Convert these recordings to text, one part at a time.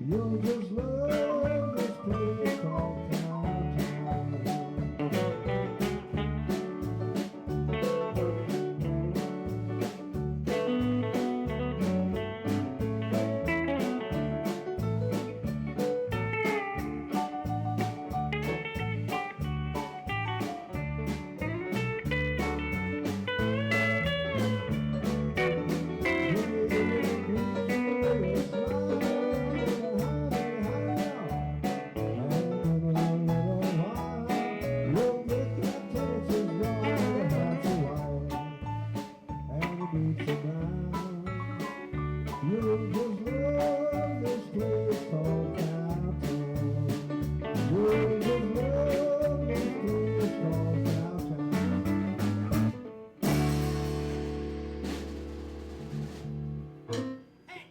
You'll just love this place called Cowtown. You'll just love this place called Cowtown. You'll just love this place called Cowtown. Hey!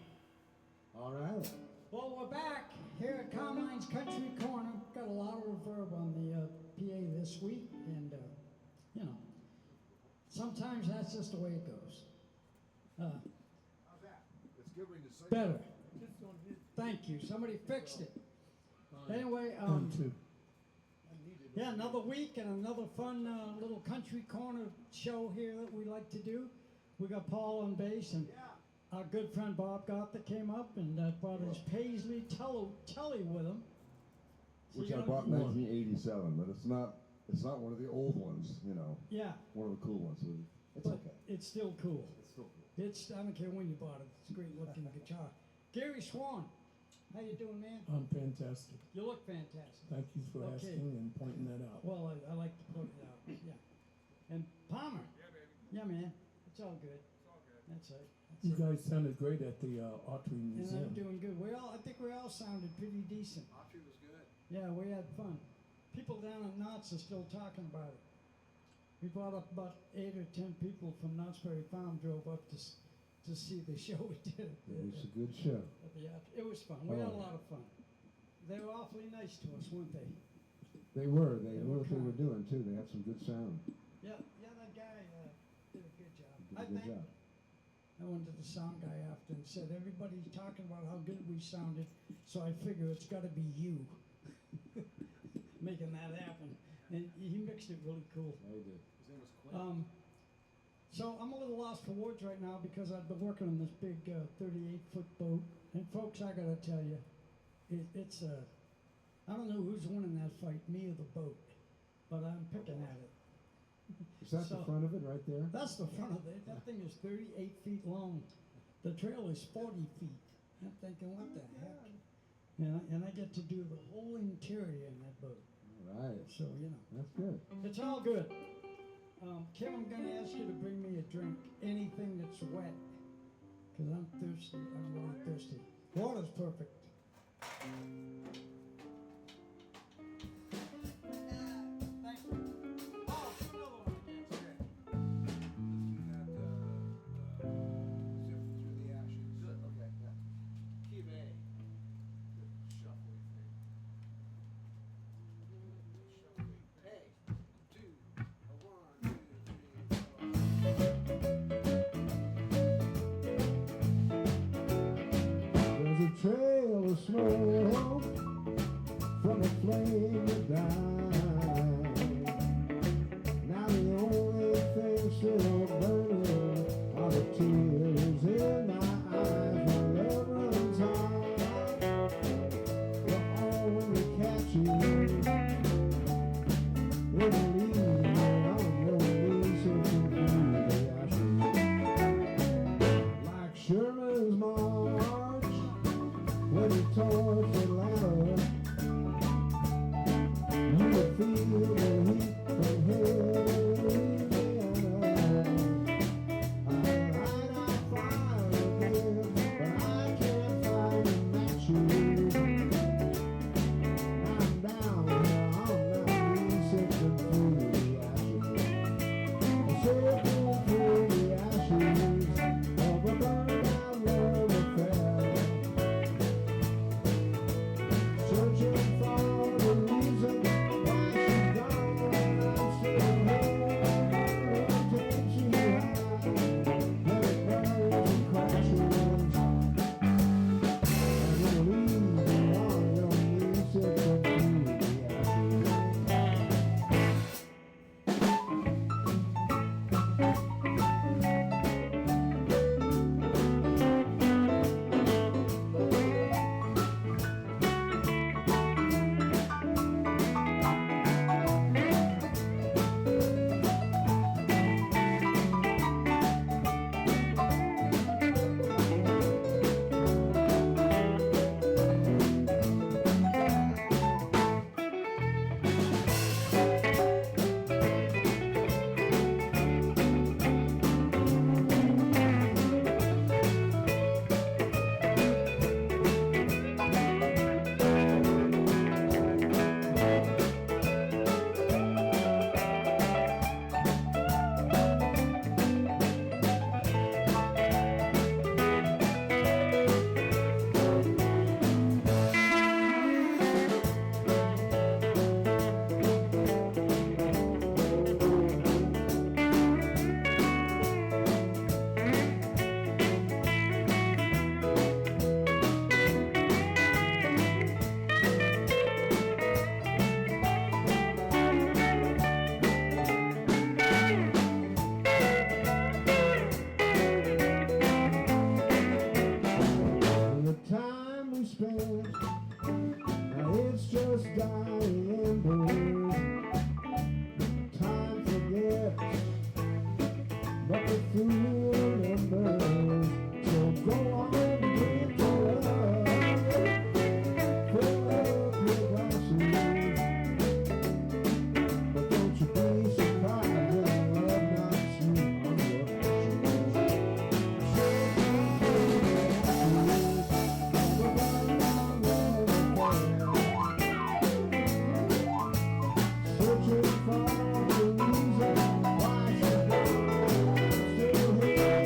All right. Well, we're back here at Carmine's Country Corner. Got a lot of reverb on the PA this week, and you know, sometimes that's just the way it goes. How's that? It's good when you say Better. Thank you. Somebody fixed it. Anyway, yeah, another week and another fun little country corner show here that we like to do. We got Paul on bass, and our good friend Bob Gotha came up and brought his Paisley Telly with him. So Which I bought in 1987, but it's not one of the old ones, you know. Yeah. One of the cool ones. So it's But okay. it's still cool. It's still cool. I don't care when you bought it. It's a great looking guitar. Gary Swan, how you doing, man? I'm fantastic. You look fantastic. Thank you for asking and pointing that out. Well, I like to point it out. Yeah. And Palmer. Yeah, baby. Yeah, man. It's all good. It's all good. That's it. You guys sounded great at the Autry And I'm Museum. doing good. I think we all sounded pretty decent. Autry was good. Yeah, we had fun. People down at Knott's are still talking about it. We brought up about 8 or 10 people from Knott's Berry Farm drove up to see the show we did. it was a good show. It was fun. We had a lot of fun. They were awfully nice to us, weren't they? They were. They They knew were what they were kind. doing too. They had some good sound. Yeah, that guy did a good job. Did a good job. I went to the sound guy after and said, everybody's talking about how good we sounded, so I figure it's got to be you making that happen. And he mixed it really cool. They did. His name was Quinn. So I'm a little lost for words right now because I've been working on this big 38-foot boat. And folks, I got to tell you, it's I don't know who's winning that fight, me or the boat, but I'm picking at it. Is that So- the front of it right there? That's the front of it. That thing is 38 feet long. The trail is 40 feet. I'm thinking, what the heck? And I get to do the whole interior in that boat. All right. So, you know, That's good. it's all good. Kim, I'm going to ask you to bring me a drink. Anything that's wet. Because I'm thirsty. I'm really thirsty. Water's perfect. Thank you. Oh, another one again. Zip through the ashes. Good, okay, yeah. Key of A. Good shuffly thing. Shuffly. Hey, 2, 1, 2, 3, 4. There's a trail of smoke from a flame that died. Now the only thing still burning are the tears in my eyes. My love runs high. But all when we catch you, when we leave on your knees, so confused the ashes. Like Sherman's march when he torched Atlanta, you would feel the heat from here to Indiana. fence. Now it's just dying bird. Time forgets, but the fool remembers. So go on, bring to us. Fill up your glasses, but don't you be surprised when love knocks you on your searching for the reason why she's still here.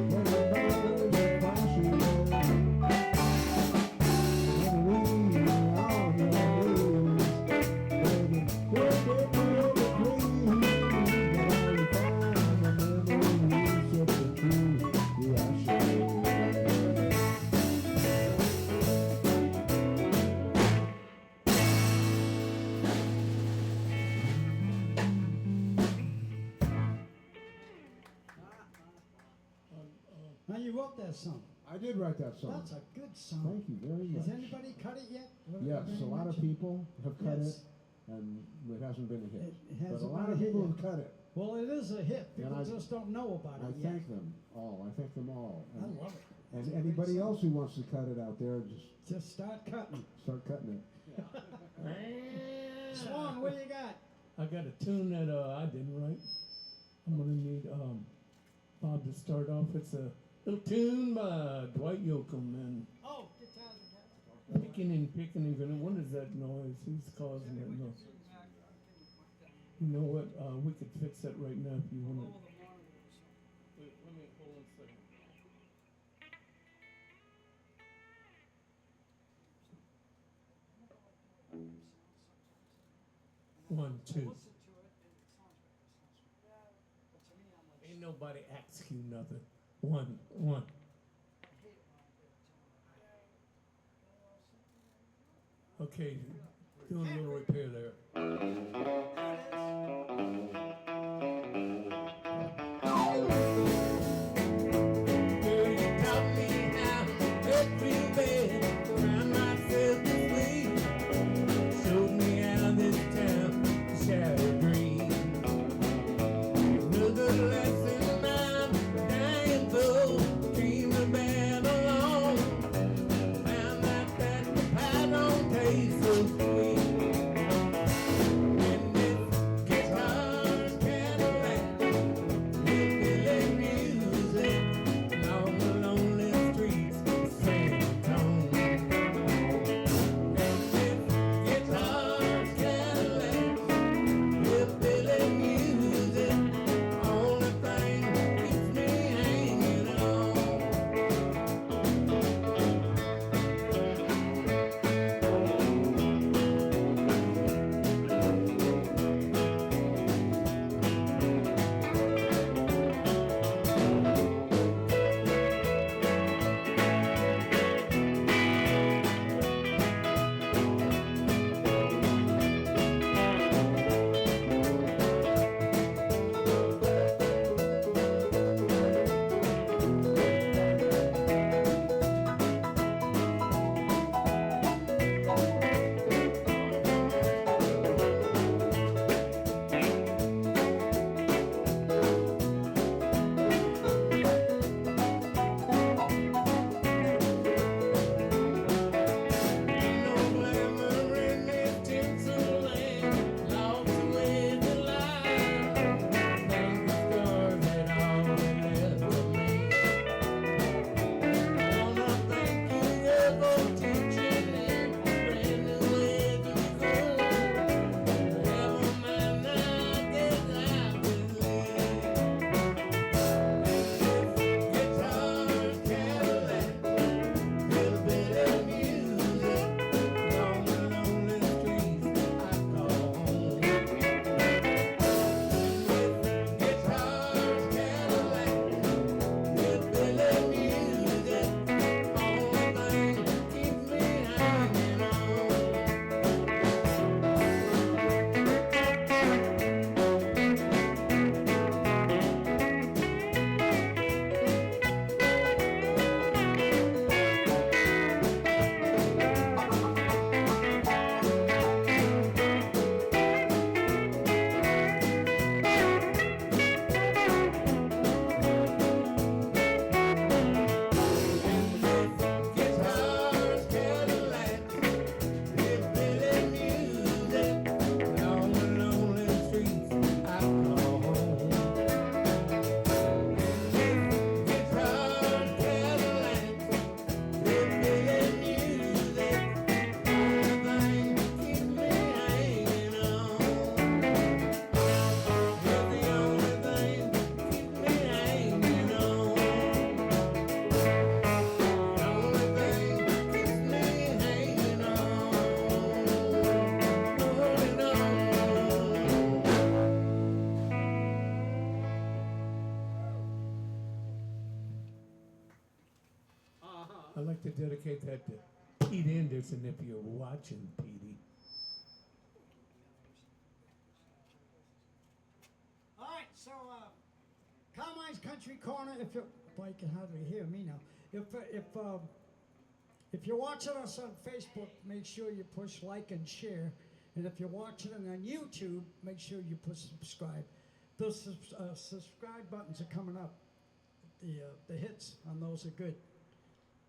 When the birds are crashing, and leave you on your knees, baby, baby, please. But all you find are memories sifting through the ashes. Now you wrote that song. I did write that song. That's a good song. Thank you very much. Has anybody cut it yet? Yes, a lot of people have cut Yes. it, and it hasn't been a hit. It But a hasn't lot been of a hit people yet. have cut it. Well, it is a hit. And People I- just don't know about I it yet. thank them all. I thank them all. I love it. And It's a great anybody song. else who wants to cut it out there, just Just start cutting. start cutting it. Swan, what you got? I got a tune that I didn't write. I'm gonna need Bob to start off. It's a little tune by Dwight Yoakam and Oh, guitar together. picking and picking and what is that noise? Who's causing that noise? You know what? We could fix that right now if you want it. Wait, let me hold on a second. One, two. Ain't nobody asks you nothing. One, one. Okay, doing a little repair there. Girl, you taught me how to make me bed, cry myself to sleep. Showed me how this town shadow green. Another lesson I'm dying for, dream about alone. Found out that the pie don't taste so sweet. And I'd like to dedicate that to Pete Anderson if you're watching, Petey. All right, so Carmine's Country Corner. If you, boy, you can hardly hear me now. If you're watching us on Facebook, make sure you push like and share. And if you're watching it on YouTube, make sure you push subscribe. Those subscribe buttons are coming up. The hits on those are good.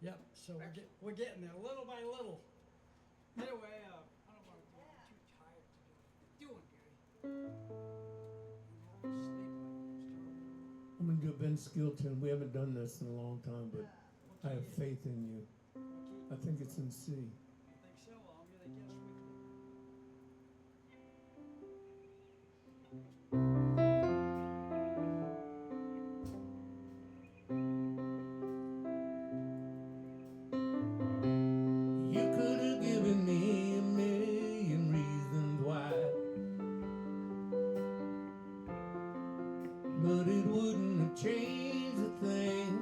Yep. So we're getting there little by little. Anyway, I don't want to do it. I'm too tired to do it. Doing, Gary. I'm gonna do Ben Skilton. We haven't done this in a long time, but I have faith in you. I think it's in C. I think so. I'm gonna guess with you. You could have given me a million reasons why, but it wouldn't have changed a thing.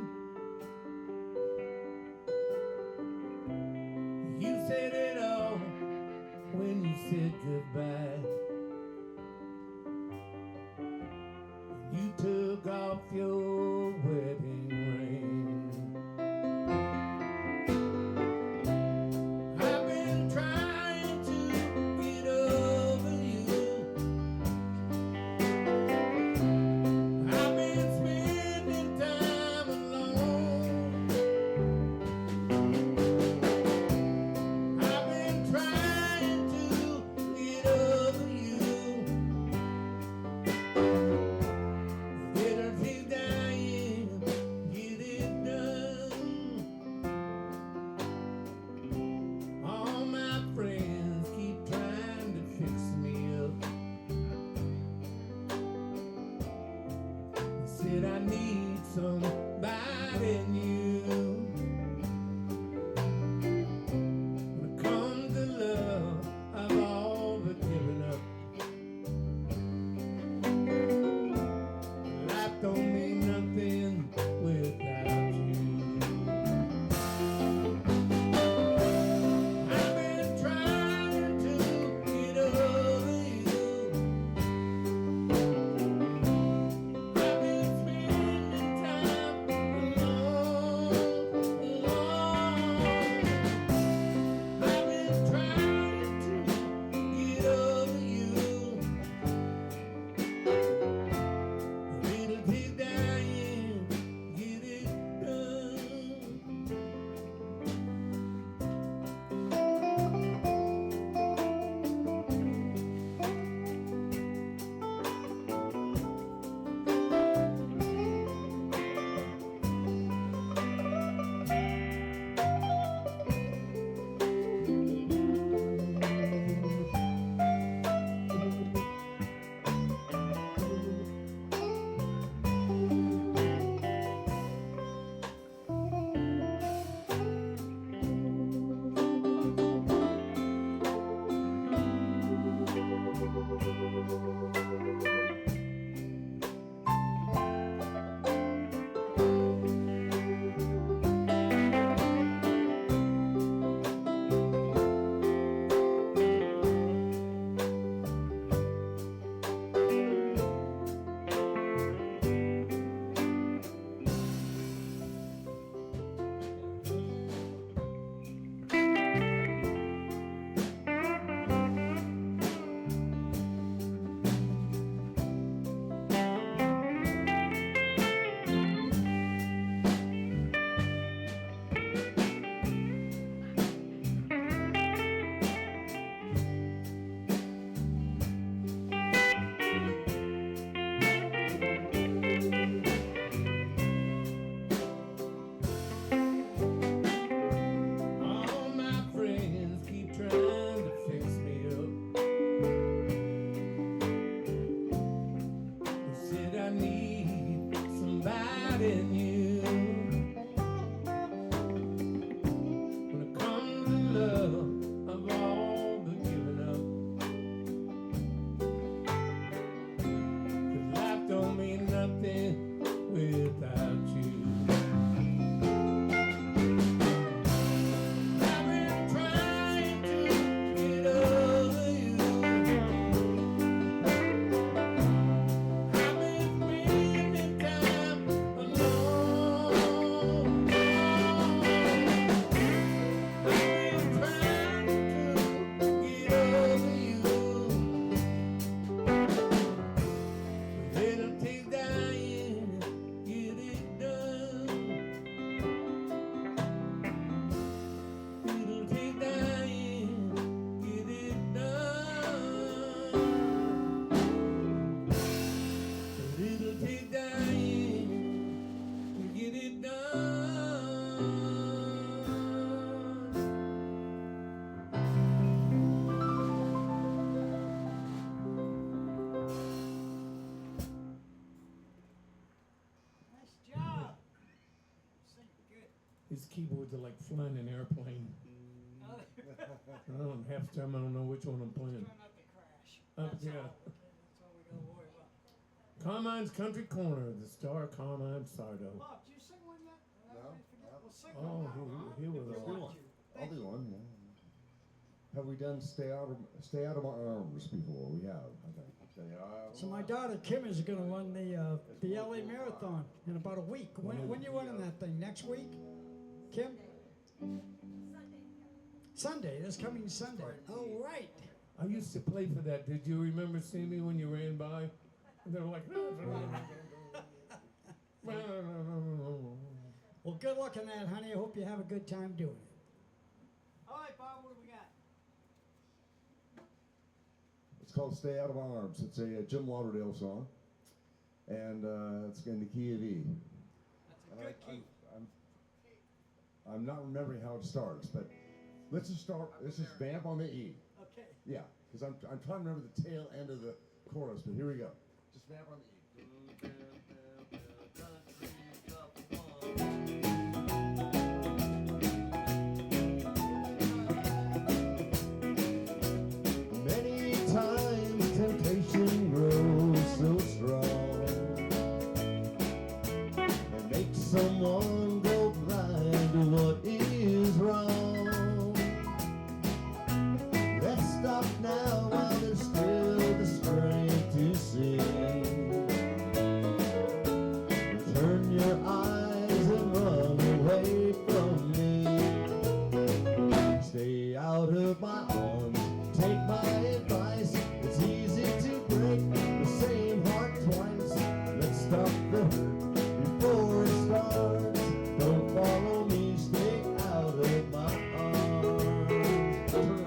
You said it all when you said goodbye. You took off your wedding ring. I've been trying to get over you. I've been spending time alone. I've been trying to get over you. Better take dying, get it done. All my friends keep trying to fix me up. They said I need somebody new. When it comes to love, I've all but given up. Life don't mean nothing without you. I've been trying to get over you. I've been spending time alone, alone. I've been trying to get over you. It'll take dying, get it done. All my friends keep trying to fix me up. They said I need somebody new. When it comes to love, I've all but given up. 'Cause life don't mean nothing without you. keyboards are like flying an airplane. Half the time I don't know which one I'm playing. Try not to crash. Yeah. That's all we gotta worry about. Carmine's Country Corner, the star Carmine Sardo. Bob, did you sing one yet? No. Well, sing Oh, one now, here we huh? go. We Let's do want one. you. I'll Thank do you. one, yeah. Have we done Stay Out of My Arms before? We have, I think. Stay out. So my daughter Kim is gonna run the LA Marathon in about a week. When you running that thing? Next week? Kim? Sunday, this coming Sunday. All right. I used to play for that. Did you remember seeing me when you ran by? And they were like, Well, good luck on that, honey. I hope you have a good time doing it. All right, Bob, what do we got? It's called Stay Out of My Arms. It's a Jim Lauderdale song. And it's in the key of E. That's a good key. I'm not remembering how it starts, but let's just start. Let's just vamp on the E. Okay. Yeah, because I'm trying to remember the tail end of the chorus, but here we go. Just vamp on the E. Many times temptation grows so strong and makes someone go blind to what is wrong. Let's stop now while there's still the strength to see. Turn your eyes and run away from me. Stay out of my arms, take my advice. It's easy to break the same heart twice. Let's stop the hurt before it starts. Don't follow me, stay out of my arms. Turn around.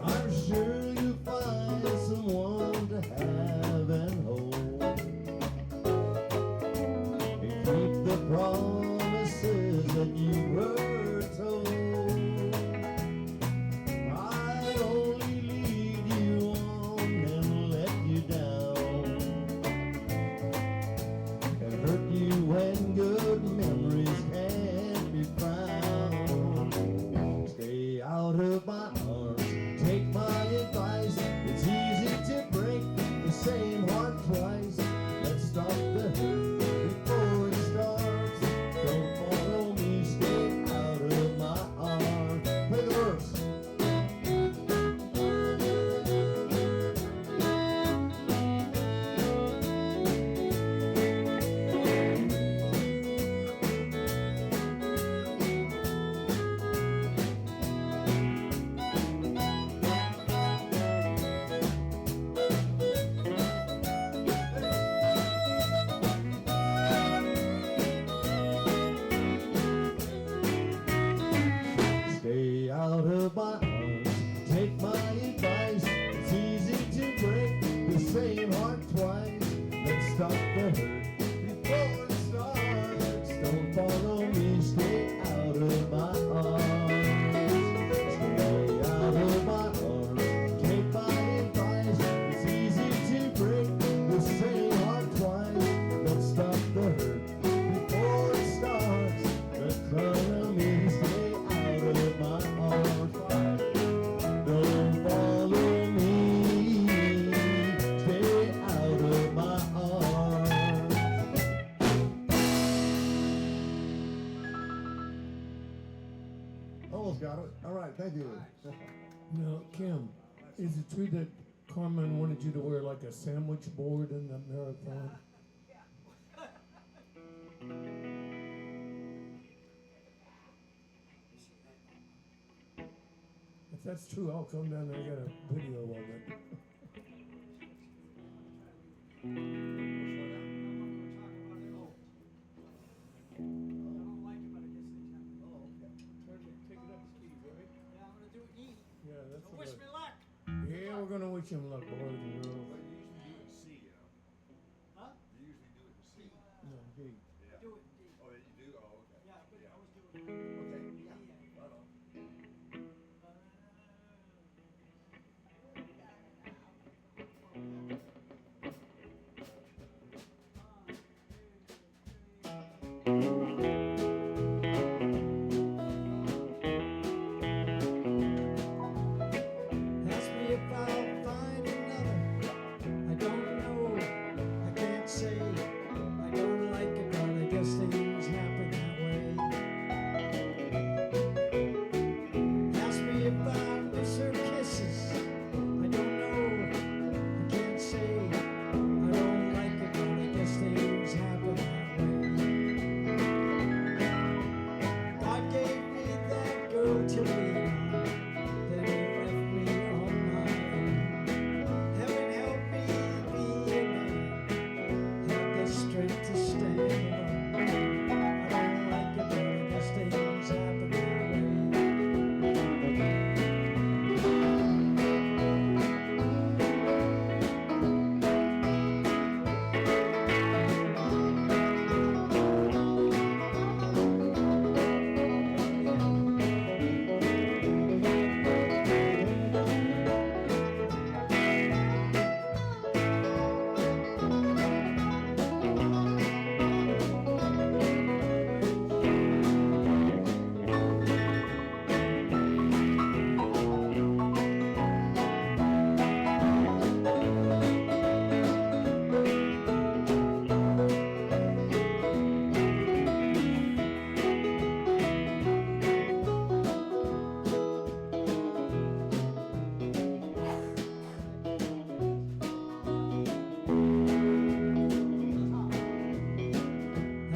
I'm sure you'll find someone to have and hold, and keep the promises that you were told. I'd only lead you on and let you down, and hurt you when good memories can't be found. Stay out of my arms, take my advice. It's easy to break the same heart twice. Let's stop the hurt before it starts. Don't follow me, stay out of my arms. Play the verse. Stay out of my arms, take my advice. It's easy to break the same heart twice. Let's stop the hurt before it starts. Don't follow me, stay out of my arms. Stay out of my arms, take my advice. It's easy to break the same heart twice. Let's stop the hurt before it starts. Don't follow me, stay out of my arms. Don't follow me, stay out of my arms. Almost got it. All right, thank you. Now, Kim, is it true that Carmine wanted you to wear like a sandwich board in the marathon? that's true, I'll come down there. I got a video of it. Which one now? I don't like it, but I guess things happen. Oh, okay. Take it up the keys, right? Yeah, I'm gonna do E. Yeah, that's So wish me luck. Yeah, we're gonna wish him luck, boys and girls. But you usually do it in C, you know. Huh? You usually do it in C. No, D. Yeah. Do it in D. Oh, you do? Oh, okay. Yeah, but I was doing Okay, yeah. yeah. Right on. Ask me if I'll find another. I don't know. I can't say. I don't like it, but I guess things happen that way. Ask me if I miss her kisses. I don't know. I can't say. I don't like it, but I guess things happen that way. God gave me that girl to lean on. Then he left me on my own. Heaven help me be a man. Have the strength to stand alone. I don't like it, but I guess things happen that way.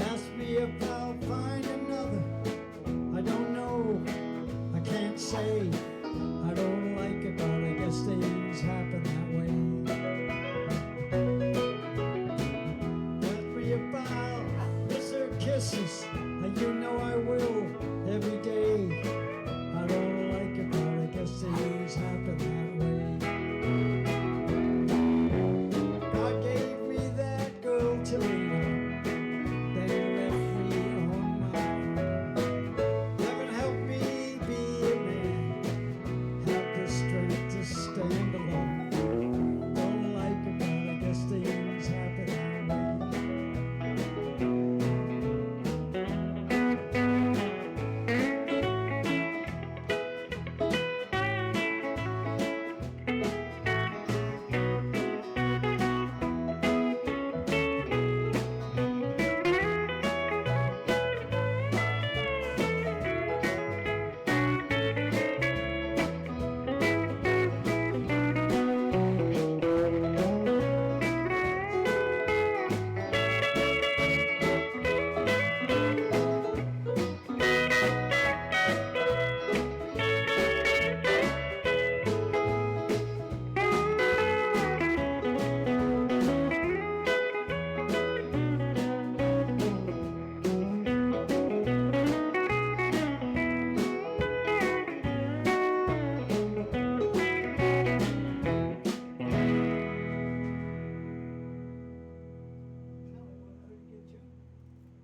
Ask me if I'll find another. I don't know. I can't say. I don't like it, but I guess things happen that way. Ask me if I'll miss her kisses. You know I will every day. I don't like it, but I guess things happen that way. God gave me that girl to lean on. They left me on my own. Heaven help me be a man. Have the strength to stand alone. Don't like it, but I guess things happen that way.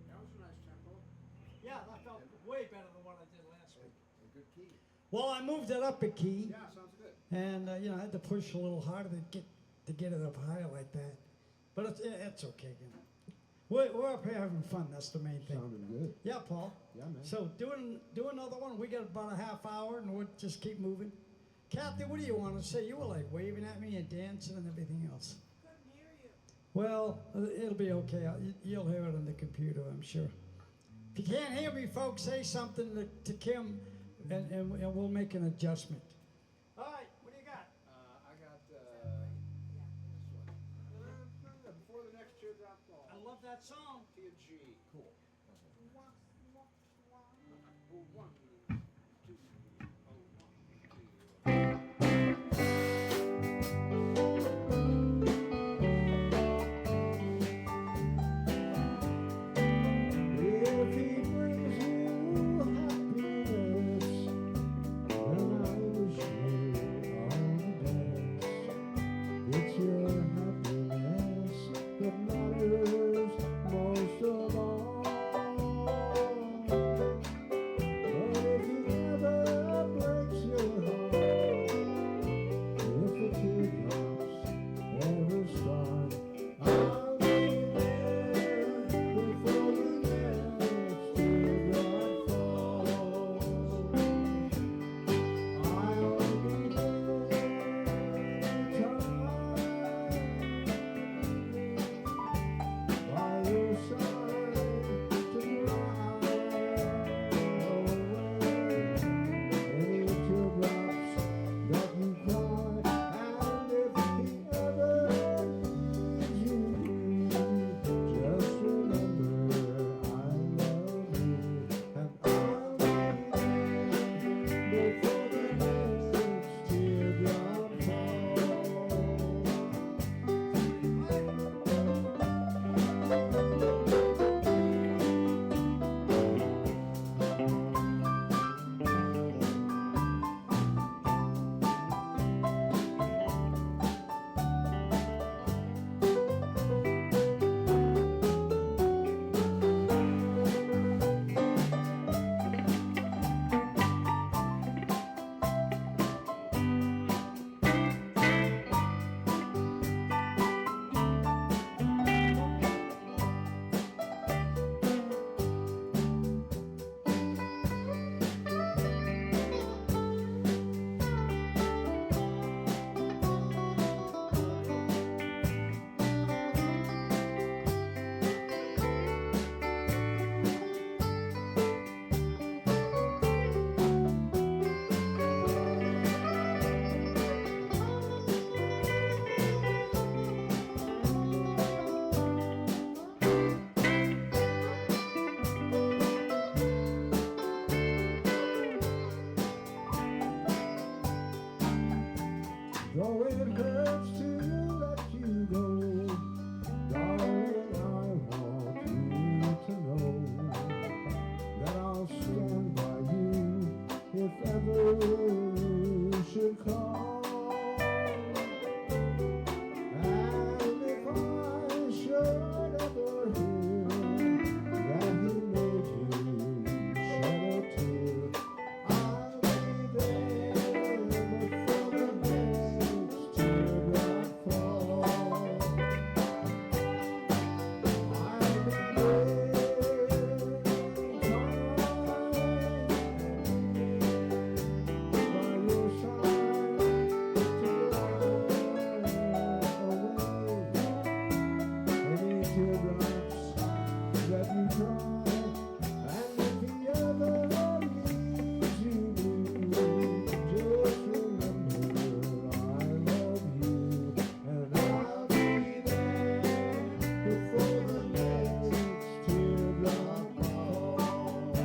That was a nice tempo. Yeah, that felt way better than what I did last week. A good key. Well, I moved it up a key, Yeah, sounds good. and I had to push a little harder to get it up higher like that. But it's okay. We're up here having fun. That's the main thing. Sounded good. Yeah, Paul. Yeah, man. So do another one. We got about a half hour, and we'll just keep moving. Kathy, what do you want to say? You were like waving at me and dancing and everything else. Couldn't hear you. Well, it'll be okay. You'll hear it on the computer, I'm sure. If you can't hear me, folks, say something to Kim, and we'll make an adjustment. All right, what do you got? I got this one. Before the next teardrop falls. I love that song. T and G. Cool. Oh, 1, 2. Oh, 1, 2. Though it hurts to let you go, darling, I want you to know that I'll stand by you if ever you should call. And if I should ever hear that he made you shed a tear, I'll be there before the next teardrop falls. I'll be there by your side to dry away any teardrops that you cry. And if he ever leaves you blue, just remember I love you, and I'll be there before the next teardrop falls.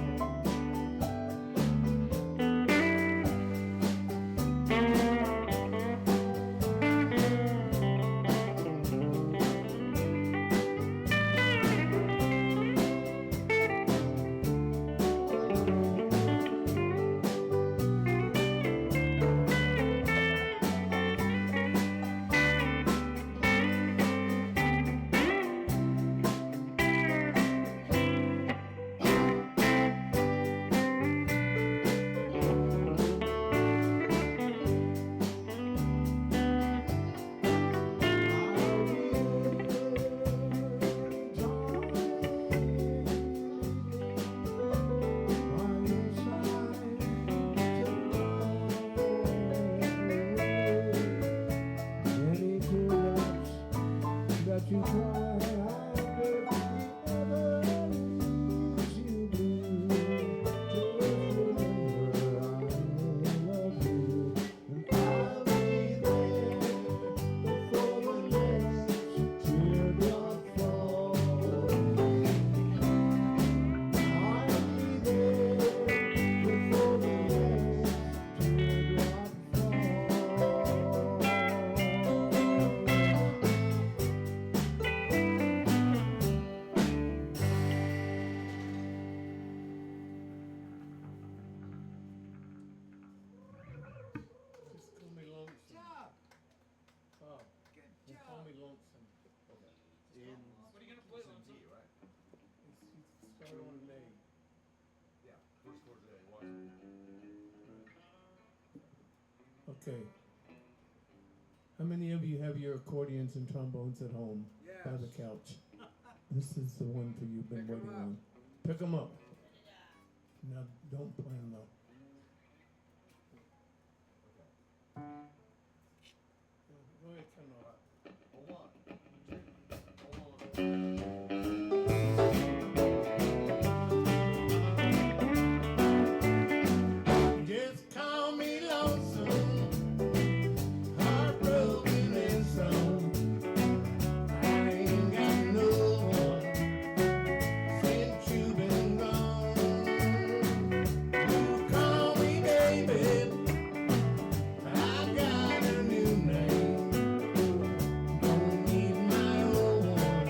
Any teardrops that you cry, and if he ever leaves you blue, just remember I love you, and I'll be there before the next teardrop falls. I'll be there before the next teardrop falls. Just call me Lonesome. job. Oh, Good just call me Lonesome. What are you gonna play, Lonesome? right? It's started on an A. Yeah, first chord's A, watch. Okay. How many of you have your accordions and trombones at home by the Yes. couch? This is the one for you been Pick 'em waiting up. on. Pick them up. Now, don't play them though. Go ahead, turn it off. Hold on. Hold on. Just call me lonesome, heartbroken and so. I ain't got no one since you've been gone. You call me baby, I got a new name. Don't need my old one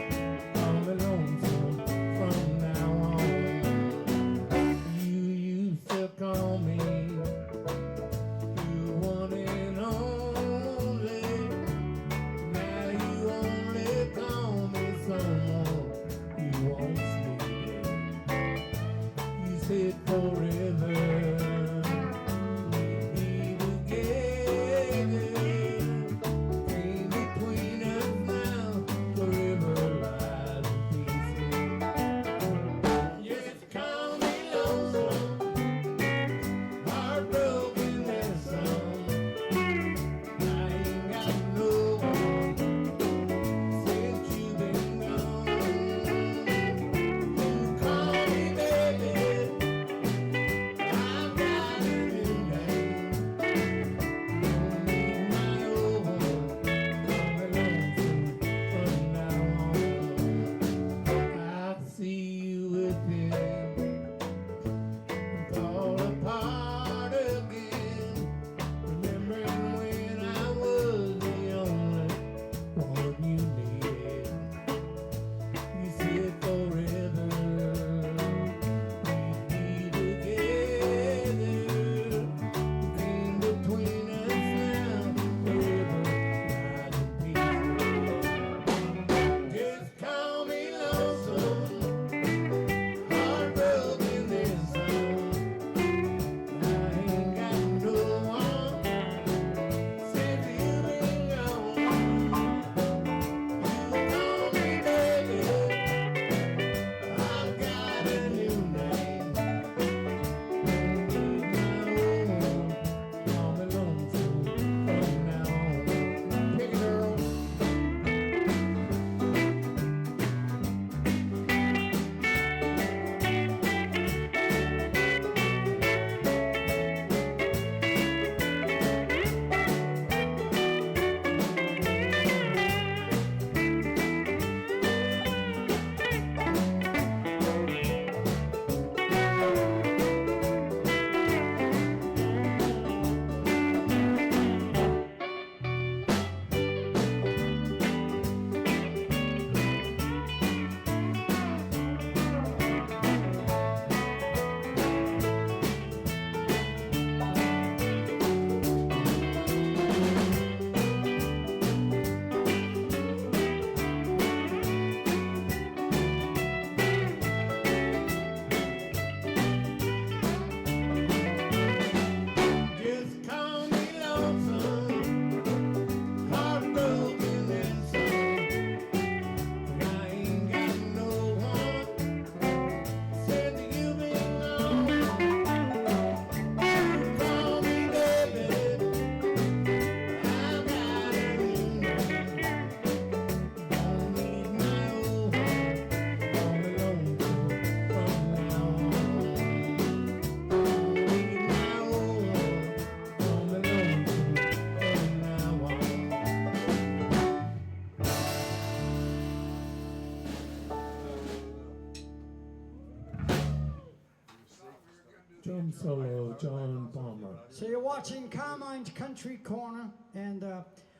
Drum solo, John Palmer. So you're watching Carmine's Country Corner, and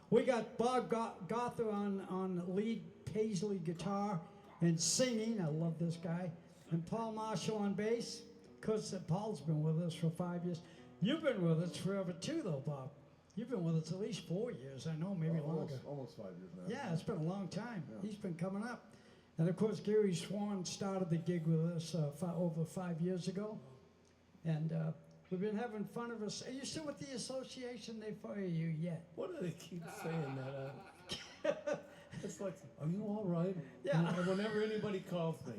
we got Bob Gother on lead Paisley guitar and singing. I love this guy. And Paul Marshall on bass. Because Paul's been with us for 5 years. You've been with us forever too, though, Bob. You've been with us at least 4 years, I know, maybe longer. Almost 5 years now. Yeah, it's been a long time. Yeah. He's been coming up. And of course, Gary Swan started the gig with us over 5 years ago. And we've been having fun of us. Are you still with the association? They fire you yet? Why do they keep saying that? It's like, are you all right? Yeah. And whenever anybody calls me,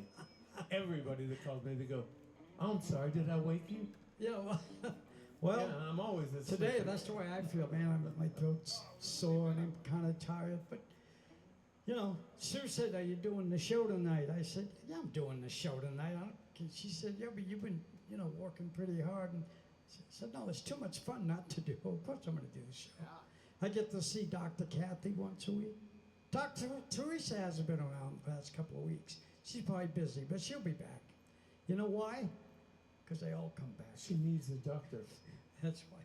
everybody that calls me, they go, I'm sorry, did I wake you? Yeah, well, Yeah, I'm always this today that's the way I feel, man. My throat's sore and I'm kind of tired. But, you know, Sue said, are you doing the show tonight? I said, yeah, I'm doing the show tonight. She said, yeah, but you've been, you know, working pretty hard. And I said, no, it's too much fun not to do. Of course I'm going to do the show. I get to see Dr. Kathy once a week. Dr. Teresa hasn't been around the past couple of weeks. She's probably busy, but she'll be back. You know why? Because they all come back. She needs a doctor. That's why.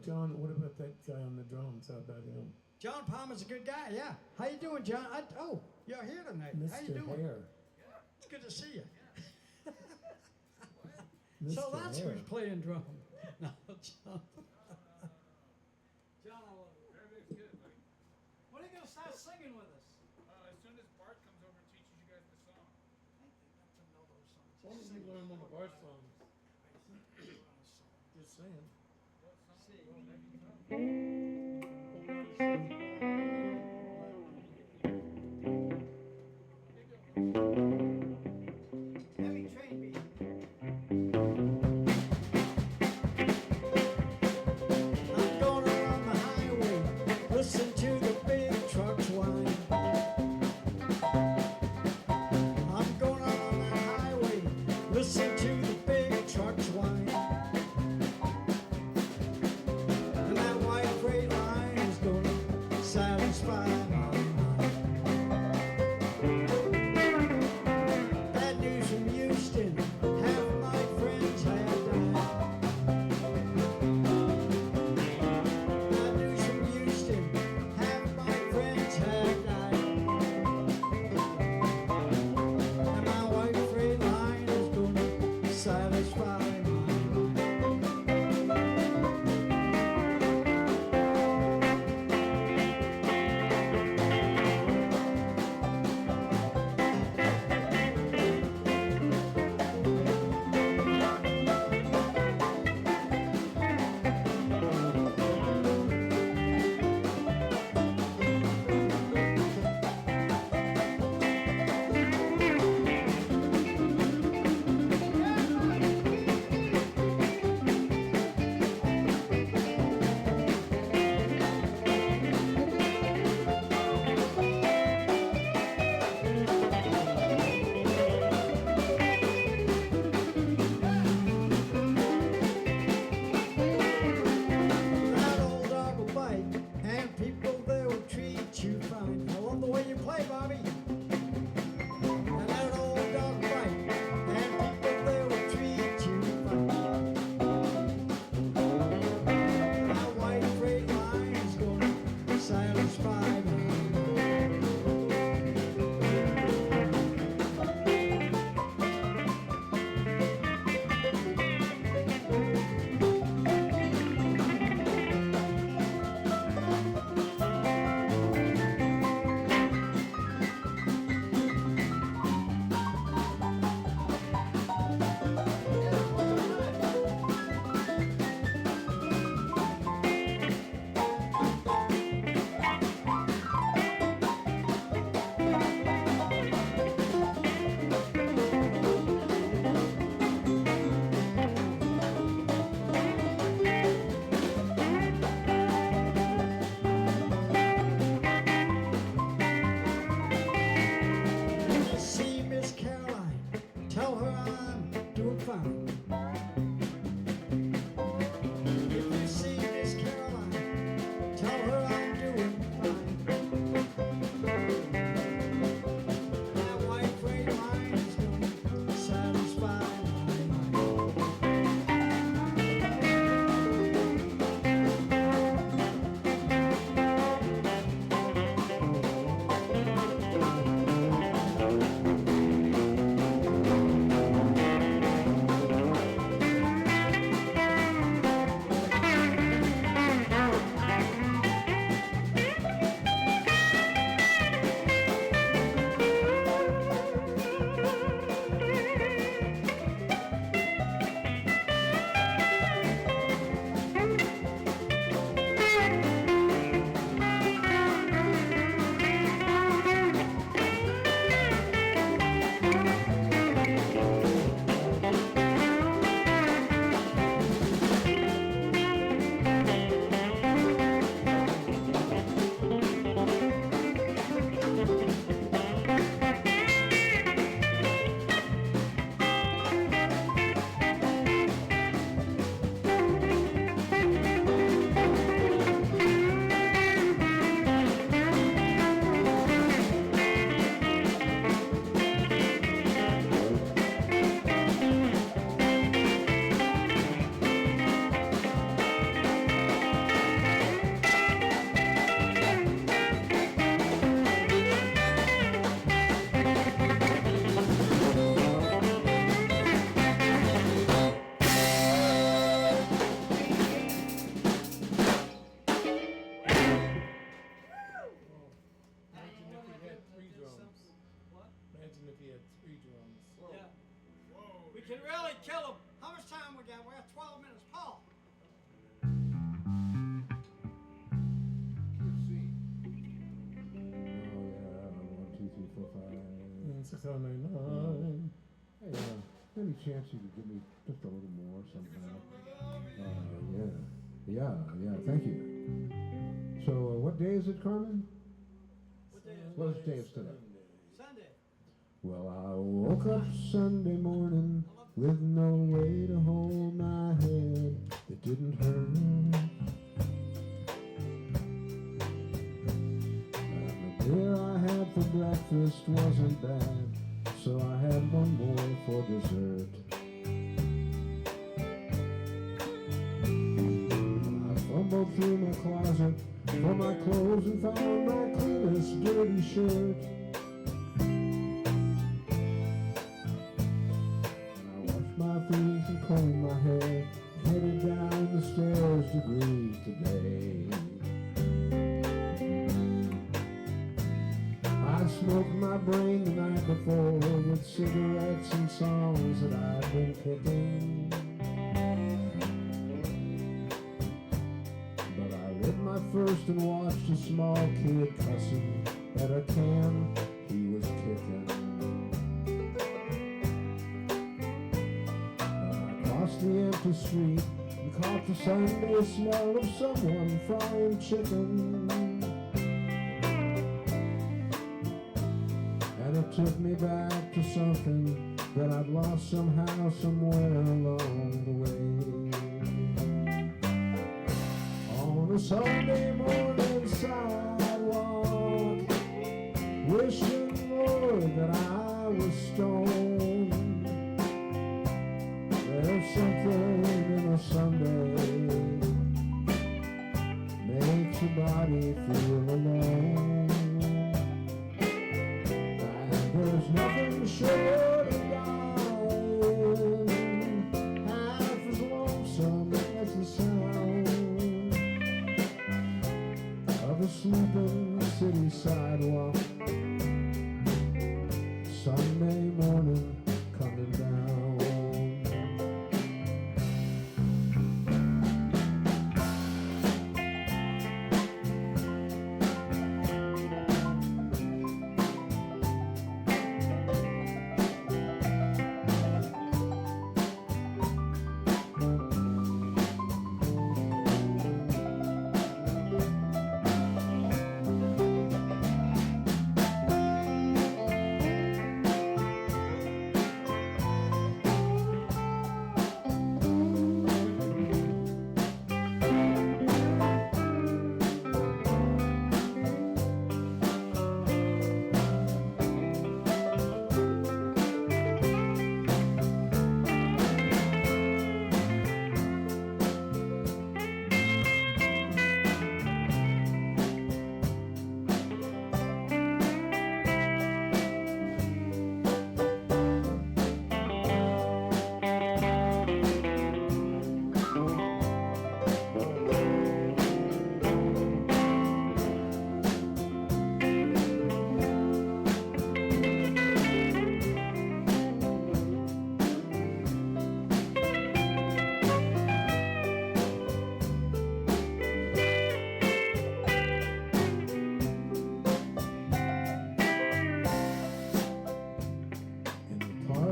John, what about that guy on the drums? How about him? John Palmer's a good guy, yeah. How you doing, John? Oh, you're here tonight. How you Mr. doing? Hare. It's good to see you. Mr. So that's Hare. who's playing drum. No, John. John, I love you. Everything's good, buddy. When are you gonna start singing with us? As soon as Bart comes over and teaches you guys the song. I think not to know those songs. Why don't you learn one of our songs? Just saying. Heavy train beat. I'm gonna run the highway, listen to the big trucks whine. I'm gonna run the highway, listen to the big trucks whine. And that white freight line is gonna satisfy my mind. Bad news from Houston, half my friends have died. Bad news from Houston, half my friends have died. And my white freight line is gonna satisfy my mind. can really kill him. How much time we got? We got 12 minutes. Paul. Oh yeah, 1, 2, 3, 4, 5. 6, 7, 8, 9. Hey, any chance you could give me just a little more somehow? Yeah. Thank you. So, what day is it, Carmen? What day is What day is today? Sunday. Well, I woke up Sunday morning with no way to hold my head. It didn't hurt. And the beer I had for breakfast wasn't bad, so I had one more for dessert. I fumbled through my closet for my clothes and found my cleanest dirty shirt. My feet and comb my hair, headed down the stairs to greet the day. I smoked my brain the night before with cigarettes and songs that I'd been picking. But I lit my first and watched a small kid cussing at a can he was kicking. Across the empty street and caught the Sunday smell of someone frying chicken. And it took me back to something that I'd lost somehow somewhere along the way. On a Sunday morning sidewalk, wishing, Lord, that I was stoned. There's something in a Sunday makes your body feel alone. And there's nothing short of dying half as lonesome as the sound of a sleeping city sidewalk. Sunday morning coming down.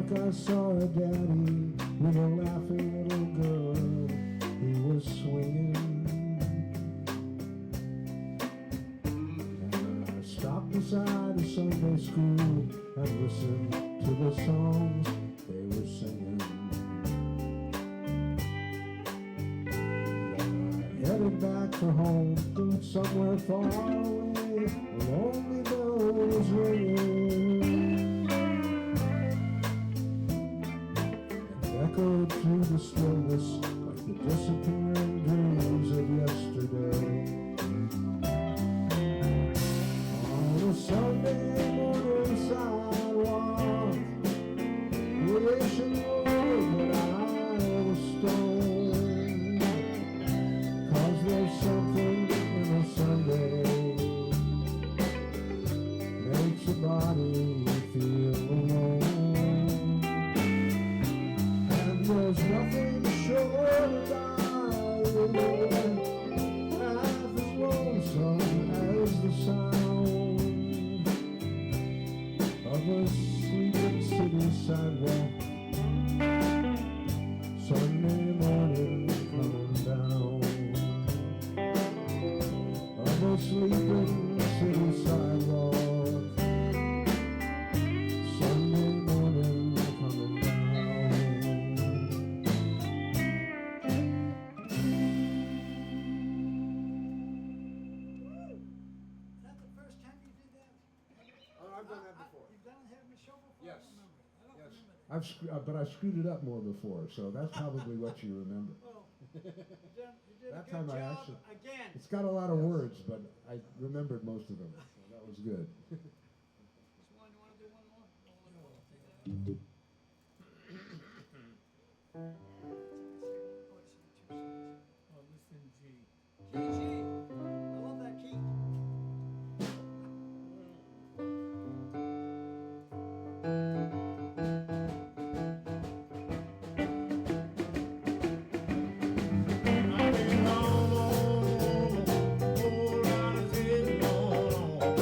I saw a daddy with a laughing little girl. He was swinging. And I stopped beside a Sunday school and listened to the songs they were singing. Then I headed back for home, somewhere far away. A lonely bell was ringing. Echoed through the stillness like the disappearing dreams of yesterday. On a Sunday morning sidewalk, wishing, Lord, that I was stoned. 'Cause there's something in a Sunday makes your body feel alone. sidewalk. Sunday morning coming down. I'm asleep in the city sidewalk. Sunday morning coming down. Is that the first time you did that? Oh, I've done that before. You've done having a show before? Yes. I don't remember. I don't Yes. remember that. But I screwed it up more before, so that's probably what you remember. Well, you did That a good time I job actually- again. It's got a lot of words, but I remembered most of them, so that was good. Just one, you wanna do one more? No, take that out. Oh, listen, G. GG. I love that key. I've been home, whole lot of things going on.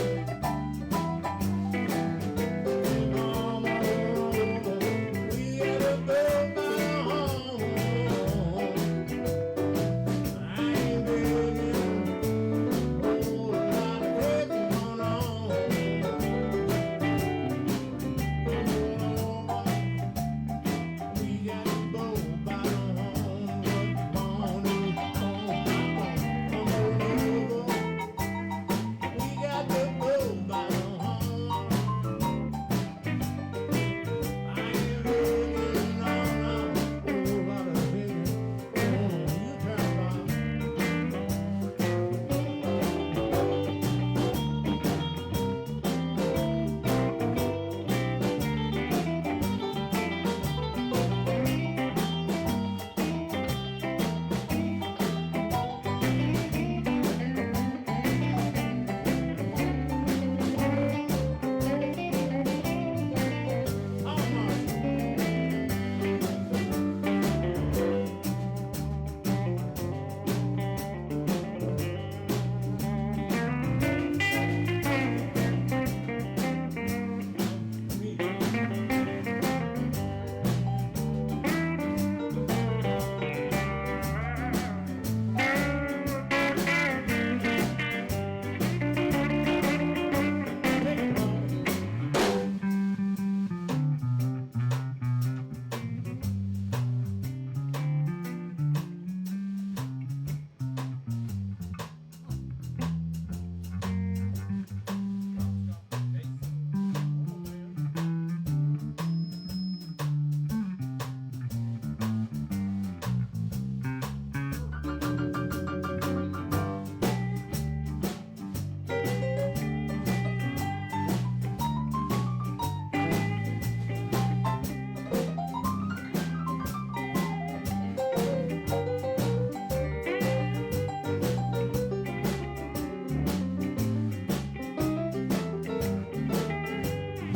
Been home, we had a bird by home. I ain't been whole lot of things going on. We got a boat by the home, morning, come on over. We got the boat by the home. I ain't looking on a whole lot of things. You tell about.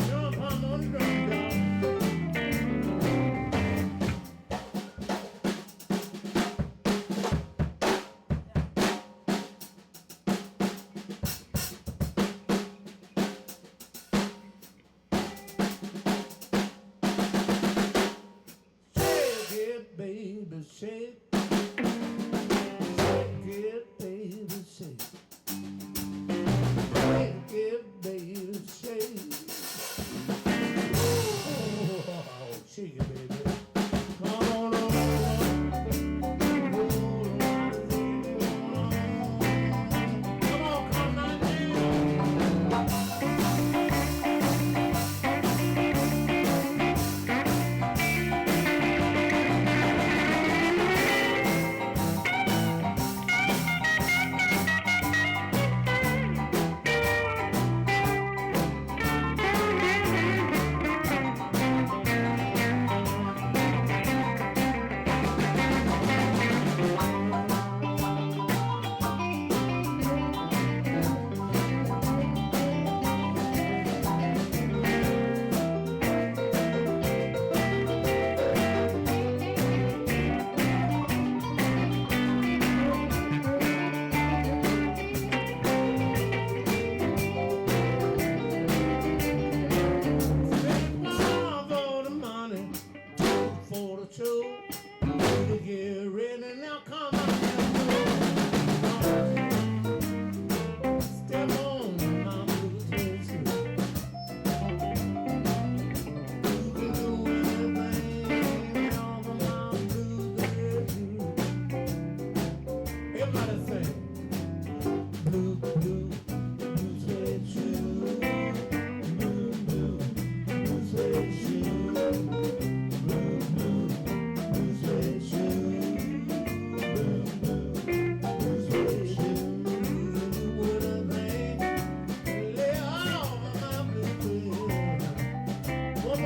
Jump on the drum, y'all. Shake it, baby, shake. Shake it, baby, shake. Shake it, baby, shake. Oh, shake it, baby. Come on over. Whole lot of things going on. Come on, come on, now.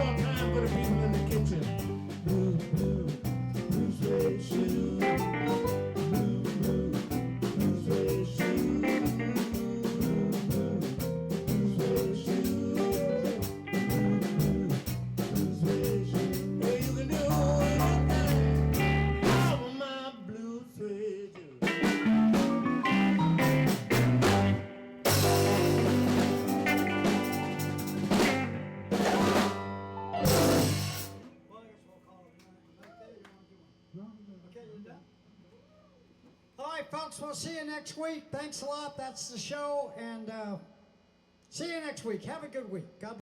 more time for the people in the kitchen. Blue, blue, blue suede shoes. Blue, blue, blue suede shoes. Blue, blue, blue suede shoes. Blue, blue, blue suede shoes. Well, you can do anything. All of my blue suede shoes. Well, I guess we'll call it a night there. You want to do one? Okay, you're done. All right, folks, we'll see you next week. Thanks a lot. That's the show, and see you next week. Have a good week. God bless.